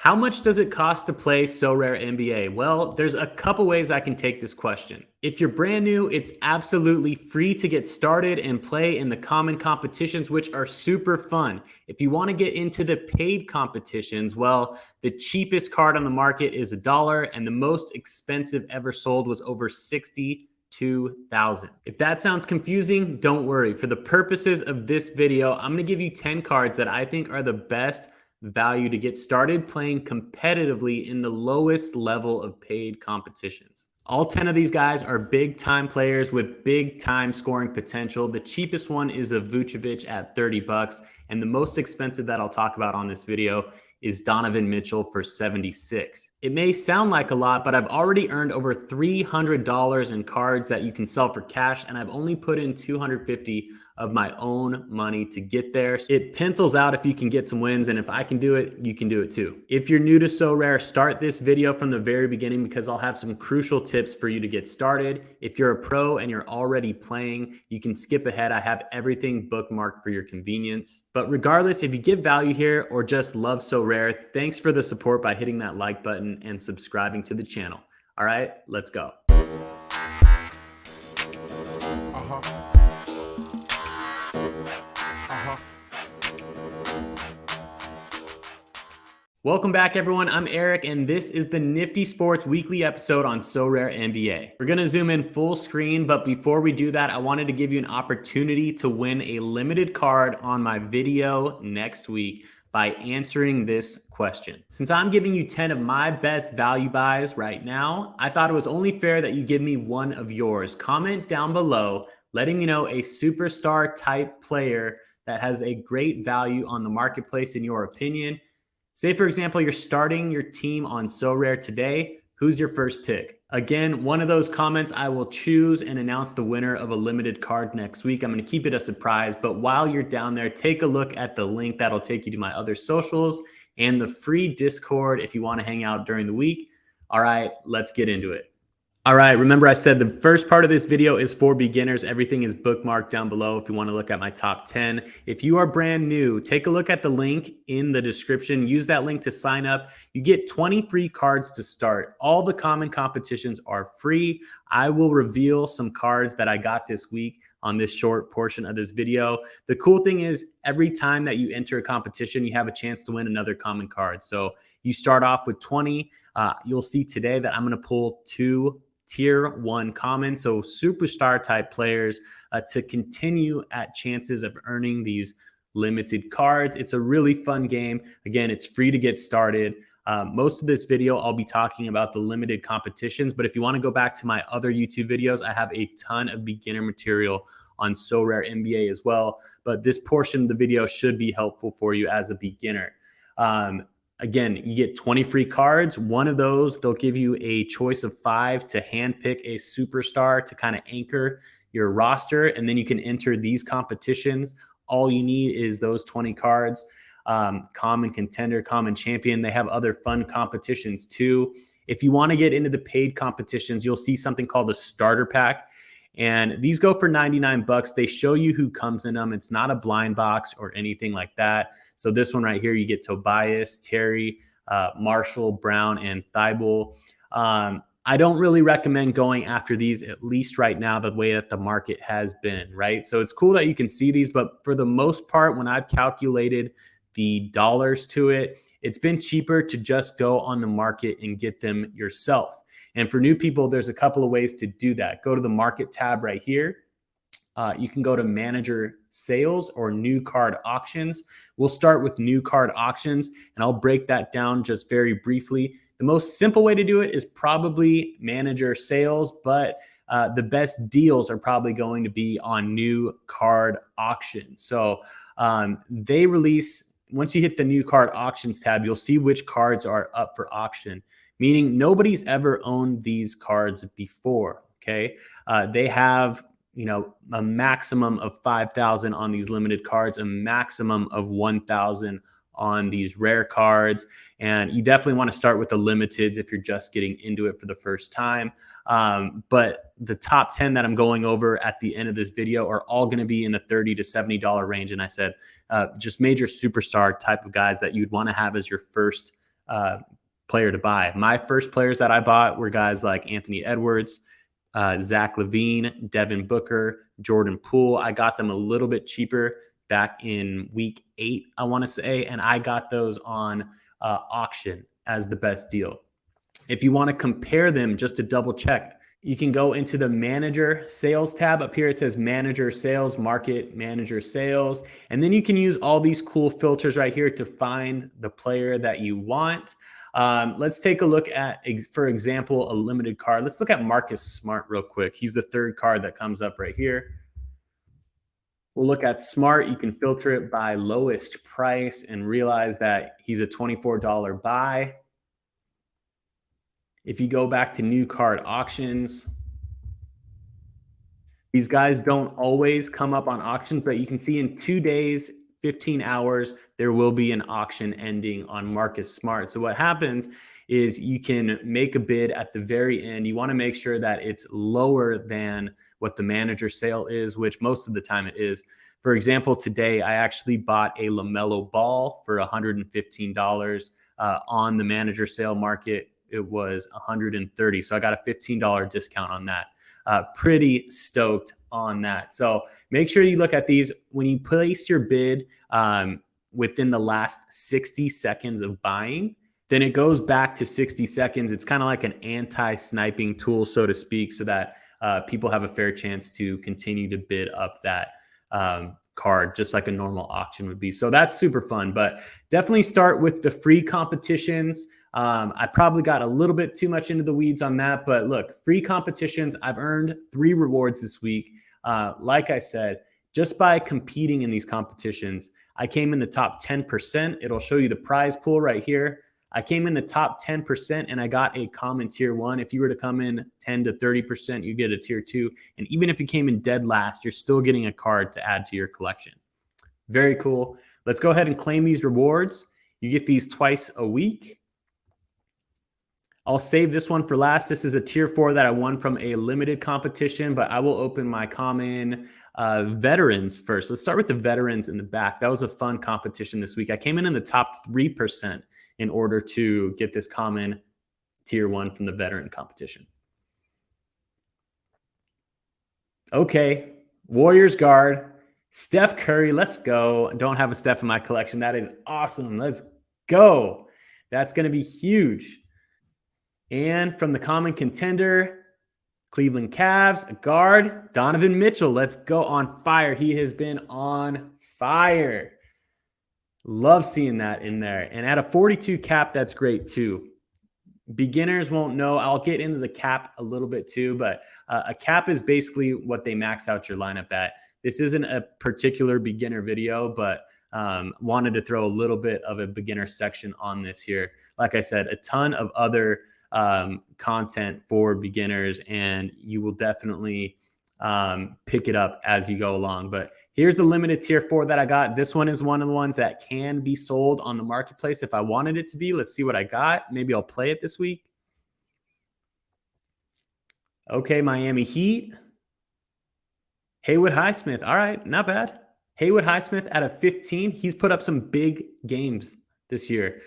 How much does it cost to play Sorare NBA? Well, there's a couple ways I can take this question. If you're brand new, it's absolutely free to get started and play in the common competitions, which are super fun. If you want to get into the paid competitions, well, the cheapest card on the market is $1, and the most expensive ever sold was over 62,000. If that sounds confusing, don't worry. For the purposes of this video, I'm going to give you 10 cards that I think are the best value to get started playing competitively in the lowest level of paid competitions. All 10 of these guys are big time players with big time scoring potential. The cheapest one is a Vucevic at 30 bucks, and the most expensive that I'll talk about on this video is Donovan Mitchell for 76. It may sound like a lot, but I've already earned over $300 in cards that you can sell for cash, and I've only put in $250 of my own money to get there. It pencils out if you can get some wins, and if I can do it, you can do it too. If you're new to Sorare, start this video from the very beginning because I'll have some crucial tips for you to get started. If you're a pro and you're already playing, you can skip ahead. I have everything bookmarked for your convenience. But regardless, if you get value here or just love Sorare, thanks for the support by hitting that like button and subscribing to the channel. All right, let's go. Welcome back, everyone. I'm Eric, and this is the NFTY Sports weekly episode on Sorare NBA. We're going to zoom in full screen, but before we do that, I wanted to give you an opportunity to win a limited card on my video next week by answering this question. Since I'm giving you 10 of my best value buys right now, I thought it was only fair that you give me one of yours. Comment down below letting me know a superstar type player that has a great value on the marketplace in your opinion. Say, for example, you're starting your team on Sorare today. Who's your first pick? Again, one of those comments I will choose and announce the winner of a limited card next week. I'm going to keep it a surprise, but while you're down there, take a look at the link that'll take you to my other socials and the free Discord if you want to hang out during the week. All right, let's get into it. All right, remember I said the first part of this video is for beginners. Everything is bookmarked down below if you want to look at my top 10. If you are brand new, take a look at the link in the description. Use that link to sign up. You get 20 free cards to start. All the common competitions are free. I will reveal some cards that I got this week on this short portion of this video. The cool thing is every time that you enter a competition, you have a chance to win another common card. So you start off with 20. You'll see today that I'm going to pull 2 tier 1 common, so superstar type players to continue at chances of earning these limited cards. It's a really fun game. Again, it's free to get started. Most of this video, I'll be talking about the limited competitions, but if you want to go back to my other YouTube videos, I have a ton of beginner material on Sorare NBA as well, but this portion of the video should be helpful for you as a beginner. Again, you get 20 free cards. One of those, they'll give you a choice of 5 to handpick a superstar to kind of anchor your roster. And then you can enter these competitions. All you need is those 20 cards. Common contender, common champion. They have other fun competitions too. If you want to get into the paid competitions, you'll see something called a starter pack. And these go for 99 bucks. They show you who comes in them. It's not a blind box or anything like that. So this one right here, you get Tobias, Terry, Marshall, Brown, and Thibault. I don't really recommend going after these, at least right now, the way that the market has been, right? So it's cool that you can see these, but for the most part, when I've calculated the dollars to it, it's been cheaper to just go on the market and get them yourself. And for new people, there's a couple of ways to do that. Go to the market tab right here. You can go to manager sales or new card auctions. We'll start with new card auctions, and I'll break that down just very briefly. The most simple way to do it is probably manager sales, but the best deals are probably going to be on new card auctions. So they release, once you hit the new card auctions tab, you'll see which cards are up for auction, meaning nobody's ever owned these cards before, okay? They have, a maximum of 5,000 on these limited cards, a maximum of 1,000 on these rare cards. And you definitely want to start with the limiteds if you're just getting into it for the first time. But the top 10 that I'm going over at the end of this video are all going to be in the $30 to $70 range. And I said, just major superstar type of guys that you'd want to have as your first player to buy. My first players that I bought were guys like Anthony Edwards, Zach LaVine, Devin Booker, Jordan Poole. I got them a little bit cheaper back in week 8, I want to say, and I got those on auction as the best deal. If you want to compare them just to double check, you can go into the manager sales tab. Up here it says manager sales, market manager sales, and then you can use all these cool filters right here to find the player that you want. Let's take a look at, for example, a limited card. Let's look at Marcus Smart real quick. He's the third card that comes up right here. We'll look at Smart. You can filter it by lowest price and realize that he's a $24 buy. If you go back to new card auctions, these guys don't always come up on auctions, but you can see in 2 days, 15 hours, there will be an auction ending on Marcus Smart. So what happens is you can make a bid at the very end. You want to make sure that it's lower than what the manager sale is, which most of the time it is. For example, today I actually bought a LaMelo Ball for $115 on the manager sale market. It was $130. So I got a $15 discount on that. Pretty stoked on that. So make sure you look at these when you place your bid within the last 60 seconds of buying. Then it goes back to 60 seconds. It's kind of like an anti-sniping tool, so to speak, so that people have a fair chance to continue to bid up that card, just like a normal auction would be. So that's super fun, but definitely start with the free competitions. I probably got a little bit too much into the weeds on that, but look, free competitions, I've earned 3 rewards this week. Like I said, just by competing in these competitions, I came in the top 10%. It'll show you the prize pool right here. I came in the top 10% and I got a common tier 1. If you were to come in 10 to 30%, you get a tier 2. And even if you came in dead last, you're still getting a card to add to your collection. Very cool. Let's go ahead and claim these rewards. You get these twice a week. I'll save this one for last. This is a tier 4 that I won from a limited competition, but I will open my common veterans first. Let's start with the veterans in the back. That was a fun competition this week. I came in the top 3% in order to get this common tier 1 from the veteran competition. Okay, Warriors guard, Steph Curry. Let's go. Don't have a Steph in my collection. That is awesome. Let's go. That's going to be huge. And from the common contender, Cleveland Cavs, a guard, Donovan Mitchell. Let's go, on fire. He has been on fire. Love seeing that in there. And at a 42 cap, that's great too. Beginners won't know. I'll get into the cap a little bit too, but a cap is basically what they max out your lineup at. This isn't a particular beginner video, but wanted to throw a little bit of a beginner section on this here. Like I said, a ton of other content for beginners, and you will definitely pick it up as you go along. But here's the limited tier 4 that I got. This one is one of the ones that can be sold on the marketplace if I wanted it to be. Let's see what I got. Maybe I'll play it this week. Okay, Miami Heat. Haywood Highsmith. All right, not bad. Haywood Highsmith at a 15. He's put up some big games this year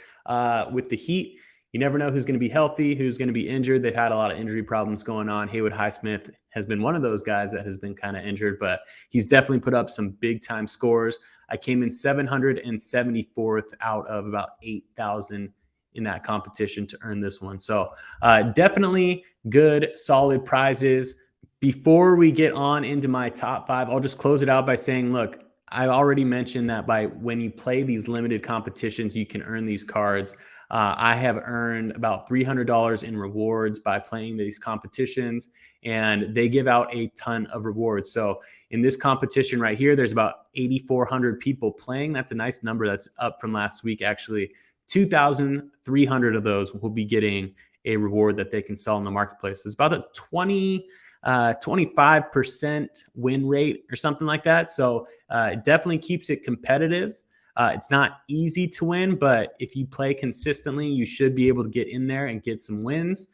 with the Heat. You never know who's going to be healthy, who's going to be injured. They've had a lot of injury problems going on. Haywood Highsmith has been one of those guys that has been kind of injured, but he's definitely put up some big time scores. I came in 774th out of about 8,000 in that competition to earn this one. So definitely good, solid prizes. Before we get on into my top 5, I'll just close it out by saying, look, I already mentioned that when you play these limited competitions, you can earn these cards. I have earned about $300 in rewards by playing these competitions, and they give out a ton of rewards. So in this competition right here, there's about 8,400 people playing. That's a nice number. That's up from last week, actually. 2,300 of those will be getting a reward that they can sell in the marketplace. It's about a 25% win rate or something like that. So it definitely keeps it competitive. It's not easy to win, but if you play consistently, you should be able to get in there and get some wins.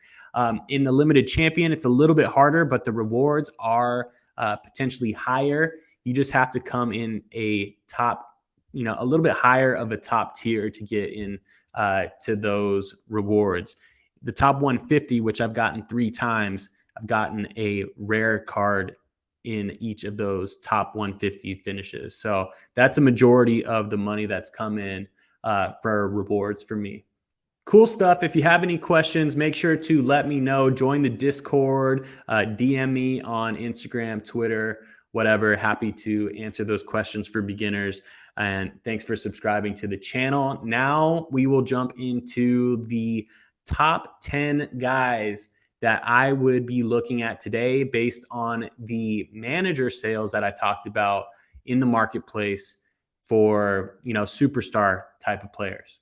In the limited champion, it's a little bit harder, but the rewards are potentially higher. You just have to come in a top, a little bit higher of a top tier to get in to those rewards. The top 150, which I've gotten 3 times, I've gotten a rare card in each of those top 150 finishes. So that's a majority of the money that's come in for rewards for me. Cool stuff. If you have any questions, make sure to let me know. Join the Discord, DM me on Instagram, Twitter, whatever. Happy to answer those questions for beginners. And thanks for subscribing to the channel. Now we will jump into the top 10 guys that I would be looking at today based on the manager sales that I talked about in the marketplace for, superstar type of players.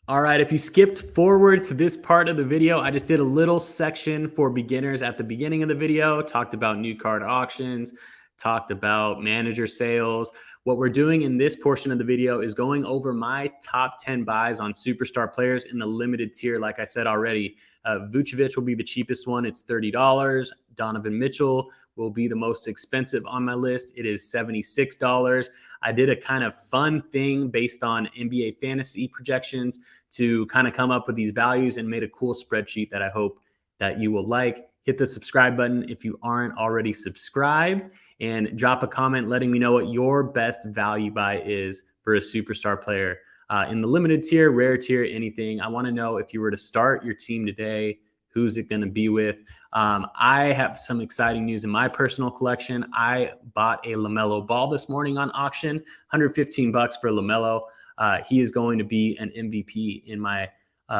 All right, if you skipped forward to this part of the video, I just did a little section for beginners at the beginning of the video, talked about new card auctions, talked about manager sales. What we're doing in this portion of the video is going over my top 10 buys on superstar players in the limited tier. Like I said already, Vucevic will be the cheapest one. It's $30. Donovan Mitchell will be the most expensive on my list. It is $76. I did a kind of fun thing based on NBA fantasy projections to kind of come up with these values and made a cool spreadsheet that I hope that you will like. Hit the subscribe button if you aren't already subscribed, and drop a comment letting me know what your best value buy is for a superstar player in the limited tier, rare tier, anything. I want to know if you were to start your team today, who's it going to be with? I have some exciting news in my personal collection. I bought a LaMelo Ball this morning on auction, $115 for LaMelo. He is going to be an MVP in my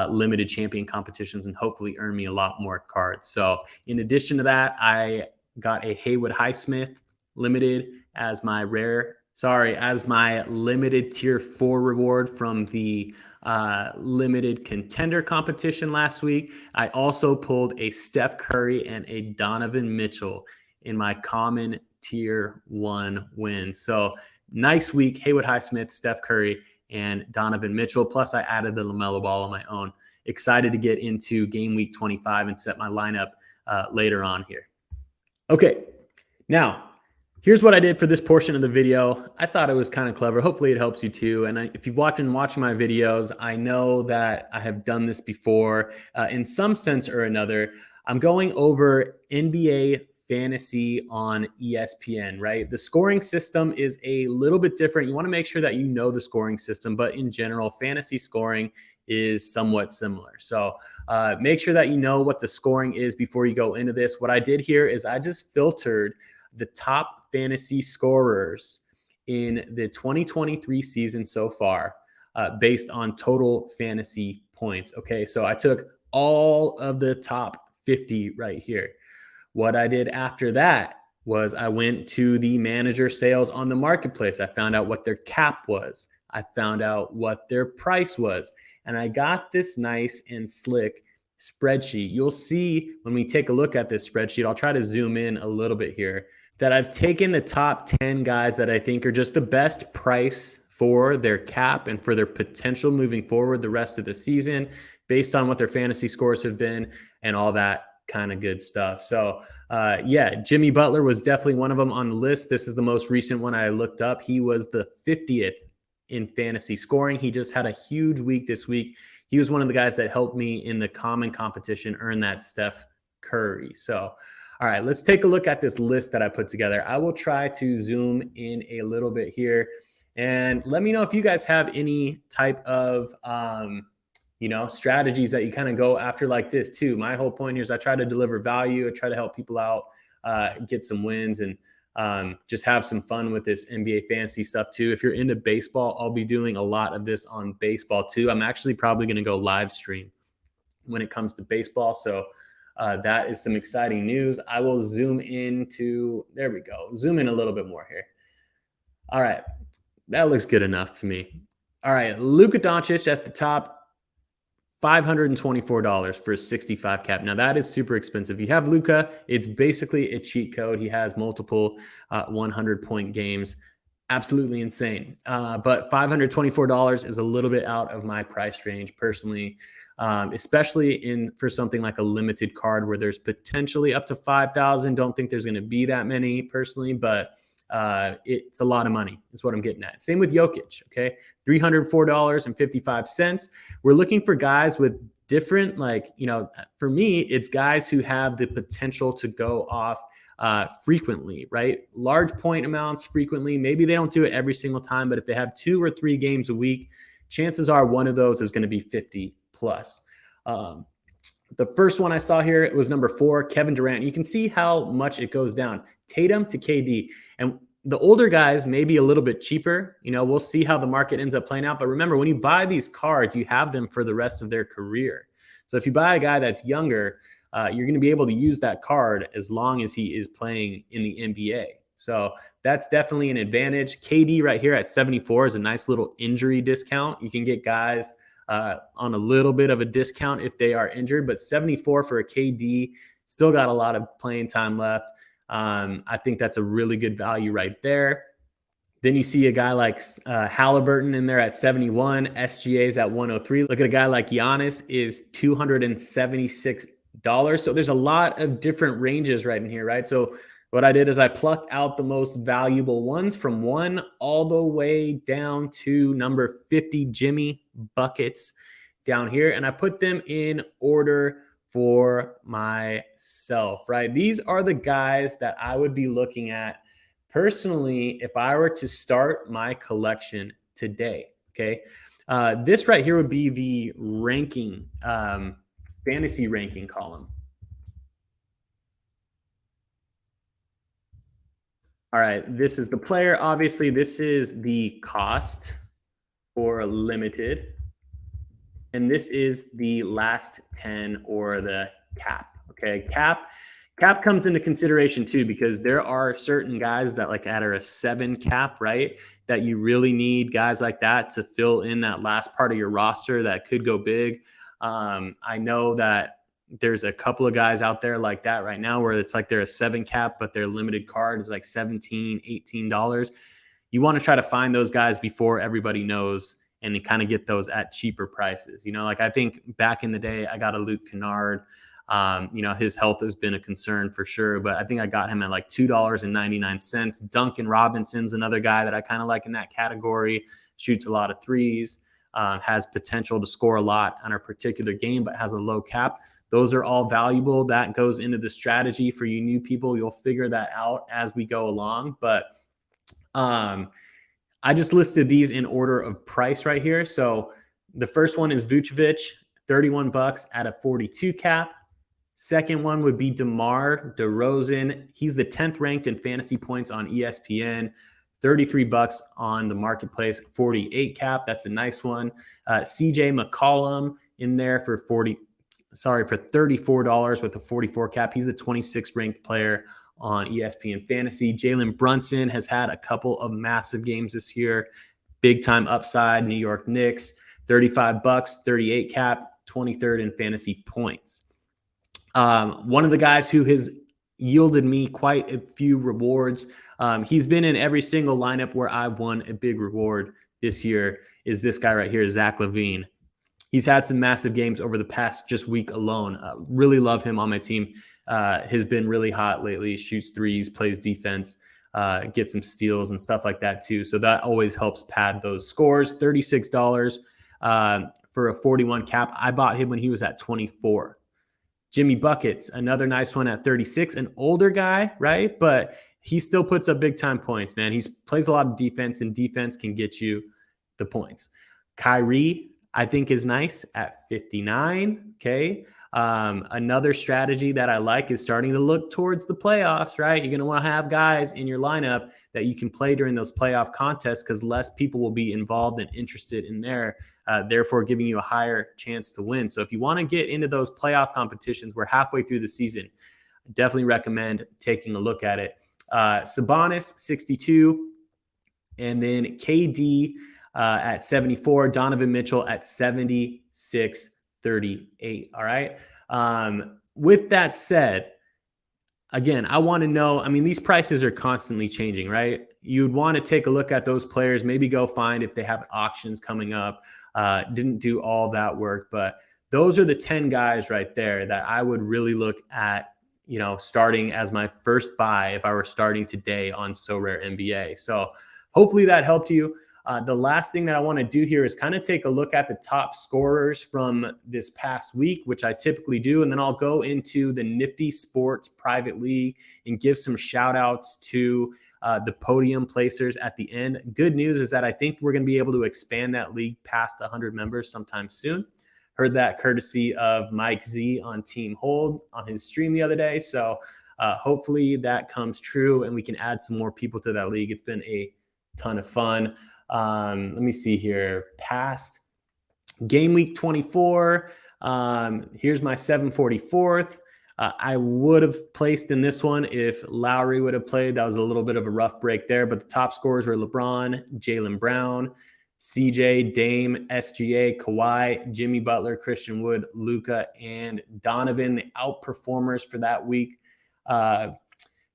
limited champion competitions and hopefully earn me a lot more cards. So in addition to that, I got a Haywood Highsmith limited as my limited tier 4 reward from the limited contender competition last week. I also pulled a Steph Curry and a Donovan Mitchell in my common tier 1 win. So nice week. Haywood Highsmith, Steph Curry, and Donovan Mitchell. Plus I added the LaMelo Ball on my own. Excited to get into game week 25 and set my lineup later on here. Okay, now here's what I did for this portion of the video. I thought it was kind of clever. Hopefully it helps you too. And if you've been watching my videos, I know that I have done this before in some sense or another. I'm going over NBA fantasy on ESPN, right? The scoring system is a little bit different. You want to make sure that you know the scoring system, but in general, fantasy scoring is somewhat similar. So make sure that you know what the scoring is before you go into this. What I did here is I just filtered the top fantasy scorers in the 2023 season so far based on total fantasy points. Okay, so I took all of the top 50 right here. What I did after that was I went to the manager sales on the marketplace. I found out what their cap was. I found out what their price was. And I got this nice and slick spreadsheet. You'll see when we take a look at this spreadsheet, I'll try to zoom in a little bit here, that I've taken the top 10 guys that I think are just the best price for their cap and for their potential moving forward the rest of the season based on what their fantasy scores have been and all that kind of good stuff. So yeah, Jimmy Butler was definitely one of them on the list. This is the most recent one I looked up. He was the 50th in fantasy scoring. He just had a huge week this week. He was one of the guys that helped me in the common competition earn that Steph Curry. So, all right, let's take a look at this list that I put together. I will try to zoom in a little bit here and let me know if you guys have any type of, strategies that you kind of go after like this too. My whole point here is I try to deliver value. I try to help people out, get some wins, and just have some fun with this NBA fantasy stuff too. If you're into baseball, I'll be doing a lot of this on baseball too. I'm actually probably going to go live stream when it comes to baseball. So that is some exciting news. I will zoom into, there we go. Zoom in a little bit more here. All right. That looks good enough for me. All right. Luka Doncic at the top, $524 for a 65 cap. Now that is super expensive. If you have Luka, it's basically a cheat code. He has multiple 100-point games. Absolutely insane. But $524 is a little bit out of my price range personally, especially for something like a limited card where there's potentially up to 5,000. Don't think there's going to be that many personally, but it's a lot of money is what I'm getting at. Same with Jokic, okay? $304.55. We're looking for guys with different, like, for me, it's guys who have the potential to go off frequently, right? Large point amounts frequently. Maybe they don't do it every single time, but if they have 2 or 3 games a week, chances are one of those is going to be 50 plus. The first one I saw here, it was number 4, Kevin Durant. You can see how much it goes down. Tatum to KD. And the older guys may be a little bit cheaper. We'll see how the market ends up playing out. But remember, when you buy these cards, you have them for the rest of their career. So if you buy a guy that's younger, you're going to be able to use that card as long as he is playing in the NBA. So that's definitely an advantage. KD right here at 74 is a nice little injury discount. You can get guys on a little bit of a discount if they are injured, but 74 for a KD, still got a lot of playing time left. I think that's a really good value right there. Then you see a guy like Halliburton in there at 71, SGA's at 103. Look at a guy like Giannis is $276. So there's a lot of different ranges right in here, right? So what I did is I plucked out the most valuable ones from 1 all the way down to number 50, Jimmy Buckets down here. And I put them in order for myself, right? These are the guys that I would be looking at personally if I were to start my collection today, okay? This right here would be the ranking, fantasy ranking column. All right, this is the player. Obviously, this is the cost for limited. And this is the last 10 or the cap. Okay, cap comes into consideration too, because there are certain guys that like at a 7 cap, right? That you really need guys like that to fill in that last part of your roster that could go big. I know that there's a couple of guys out there like that right now where it's like they're a 7 cap, but their limited card is like $17, $18. You want to try to find those guys before everybody knows and kind of get those at cheaper prices. Like I think back in the day, I got a Luke Kennard. His health has been a concern for sure, but I think I got him at like $2.99. Duncan Robinson's another guy that I kind of like in that category, shoots a lot of threes, has potential to score a lot on a particular game, but has a low cap. Those are all valuable. That goes into the strategy for you new people. You'll figure that out as we go along. But I just listed these in order of price right here. So the first one is Vucevic, $31 at a 42 cap. Second one would be DeMar DeRozan. He's the 10th ranked in fantasy points on ESPN. $33 on the marketplace, 48 cap. That's a nice one. CJ McCollum in there for $34 with a 44 cap. He's the 26th ranked player on ESPN Fantasy. Jalen Brunson has had a couple of massive games this year. Big time upside. New York Knicks, $35, 38 cap, 23rd in fantasy points. One of the guys who has yielded me quite a few rewards. He's been in every single lineup where I've won a big reward this year is this guy right here, Zach LaVine. He's had some massive games over the past just week alone. Really love him on my team. Has been really hot lately. Shoots threes, plays defense, gets some steals and stuff like that too. So that always helps pad those scores. $36 for a 41 cap. I bought him when he was at 24. Jimmy Buckets, another nice one at 36. An older guy, right? But he still puts up big time points, man. He plays a lot of defense, and defense can get you the points. Kyrie, I think, is nice at 59. Okay. Another strategy that I like is starting to look towards the playoffs, right? You're going to want to have guys in your lineup that you can play during those playoff contests because less people will be involved and interested in there, therefore giving you a higher chance to win. So if you want to get into those playoff competitions, we're halfway through the season. I definitely recommend taking a look at it. Sabonis, 62. And then KD at 74. Donovan Mitchell at 76.38. All right. With that said, again, I want to know, these prices are constantly changing, right? You'd want to take a look at those players, maybe go find if they have auctions coming up. Didn't do all that work, but those are the 10 guys right there that I would really look at, starting as my first buy if I were starting today on Sorare NBA. So hopefully that helped you. The last thing that I want to do here is kind of take a look at the top scorers from this past week, which I typically do. And then I'll go into the NFTY Sports private league and give some shout outs to the podium placers at the end. Good news is that I think we're going to be able to expand that league past 100 members sometime soon. Heard that courtesy of Mike Z on Team Hold on his stream the other day. So hopefully that comes true and we can add some more people to that league. It's been a ton of fun. Let me see here. Past game week 24. Here's my 744th. I would have placed in this one if Lowry would have played. That was a little bit of a rough break there, but the top scorers were LeBron, Jaylen Brown, CJ, Dame, SGA, Kawhi, Jimmy Butler, Christian Wood, Luka, and Donovan. The outperformers for that week.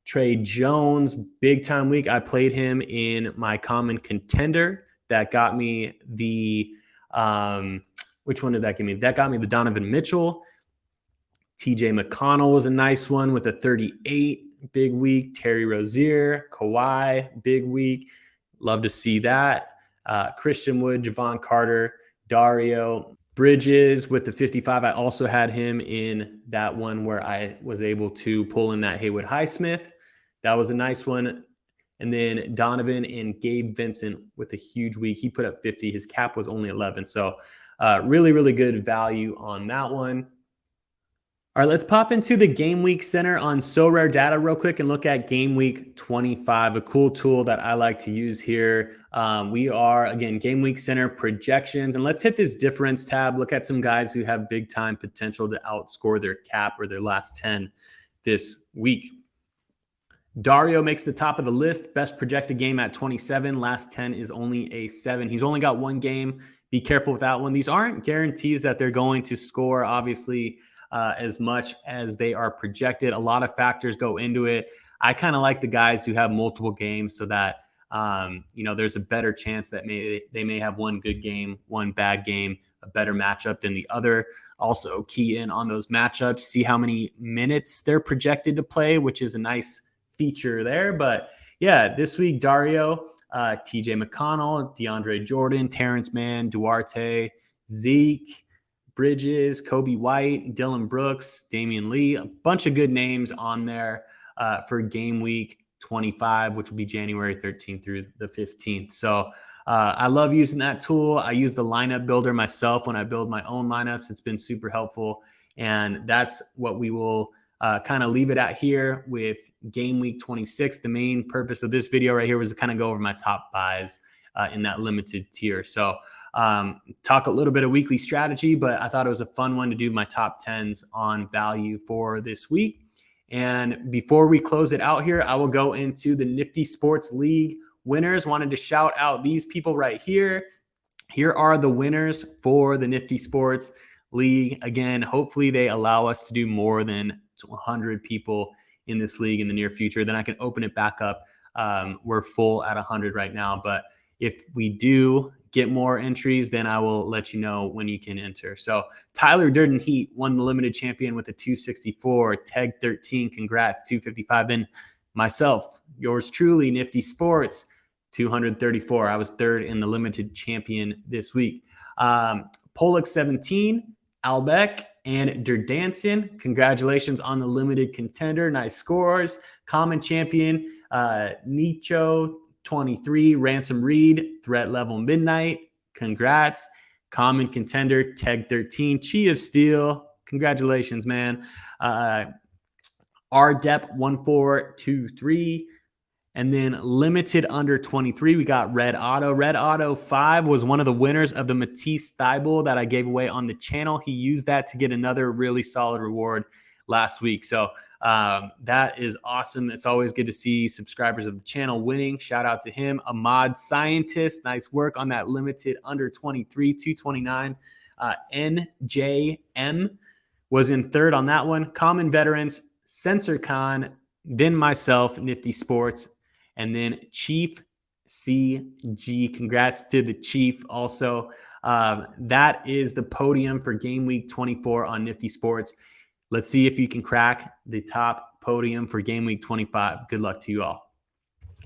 Trey Jones, big time week. I played him in my common contender. That got me the, which one did that give me? That got me the Donovan Mitchell. TJ McConnell was a nice one with a 38, big week. Terry Rozier, Kawhi, big week. Love to see that. Christian Wood, Javon Carter, Dario, Bridges with the 55. I also had him in that one where I was able to pull in that Haywood Highsmith. That was a nice one. And then Donovan and Gabe Vincent with a huge week. He put up 50. His cap was only 11. So really, really good value on that one. All right, let's pop into the Game Week Center on Sorare data real quick and look at Game Week 25, a cool tool that I like to use here. We are, again, Game Week Center projections. And let's hit this difference tab. Look at some guys who have big time potential to outscore their cap or their last 10 this week. Dario makes the top of the list. Best projected game at 27. Last 10 is only a 7. He's only got one game. Be careful with that one. These aren't guarantees that they're going to score, obviously, as much as they are projected. A lot of factors go into it. I kind of like the guys who have multiple games so that, there's a better chance that they may have one good game, one bad game, a better matchup than the other. Also key in on those matchups, see how many minutes they're projected to play, which is a nice feature there. But yeah, this week, Dario, TJ McConnell, DeAndre Jordan, Terrence Mann, Duarte, Zeke, Bridges, Kobe White, Dylan Brooks, Damian Lee, a bunch of good names on there for game week 25, which will be January 13th through the 15th. So I love using that tool. I use the lineup builder myself when I build my own lineups. It's been super helpful. And that's what we will kind of leave it at here with game week 26. The main purpose of this video right here was to kind of go over my top buys in that limited tier. So talk a little bit of weekly strategy, but I thought it was a fun one to do my top 10s on value for this week. And before we close it out here, I will go into the NFTY Sports League winners. Wanted to shout out these people right here. Here are the winners for the NFTY Sports League. Again, hopefully they allow us to do more than 100 people in this league in the near future. Then I can open it back up. We're full at 100 right now, but if we do get more entries, then I will let you know when you can enter. So Tyler Durden Heat won the limited champion with a 264. Teg 13, congrats, 255. Then myself, yours truly, NFTY Sports, 234. I was third in the limited champion this week. Pollock 17, Albeck, and Durdanson. Congratulations on the limited contender. Nice scores. Common champion, Nicho 23, Ransom Reed, Threat Level Midnight. Congrats. Common contender, Teg 13, Chi of Steel. Congratulations, man. RDEP 1423. And then limited under 23, we got Red Auto. Red Auto 5 was one of the winners of the Matisse Thibault that I gave away on the channel. He used that to get another really solid reward last week. So that is awesome. It's always good to see subscribers of the channel winning. Shout out to him. Ahmad Scientist, nice work on that limited under 23, 229. NJM was in third on that one. Common Veterans, Sensor Con, then myself, NFTY Sports, and then Chief CG. Congrats to the Chief also. That is the podium for game week 24 on NFTY Sports. Let's see if you can crack the top podium for game week 25. Good luck to you all.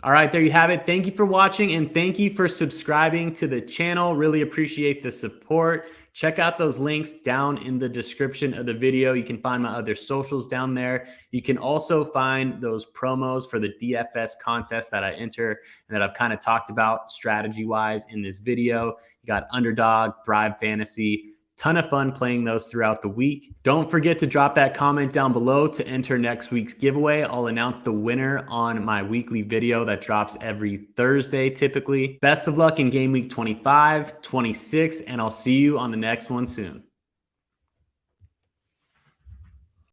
All right, there you have it. Thank you for watching and thank you for subscribing to the channel. Really appreciate the support. Check out those links down in the description of the video. You can find my other socials down there. You can also find those promos for the DFS contest that I enter and that I've kind of talked about strategy-wise in this video. You got Underdog, Thrive Fantasy. Ton of fun playing those throughout the week. Don't forget to drop that comment down below to enter next week's giveaway. I'll announce the winner on my weekly video that drops every Thursday typically. Best of luck in game week 25, 26, and I'll see you on the next one soon.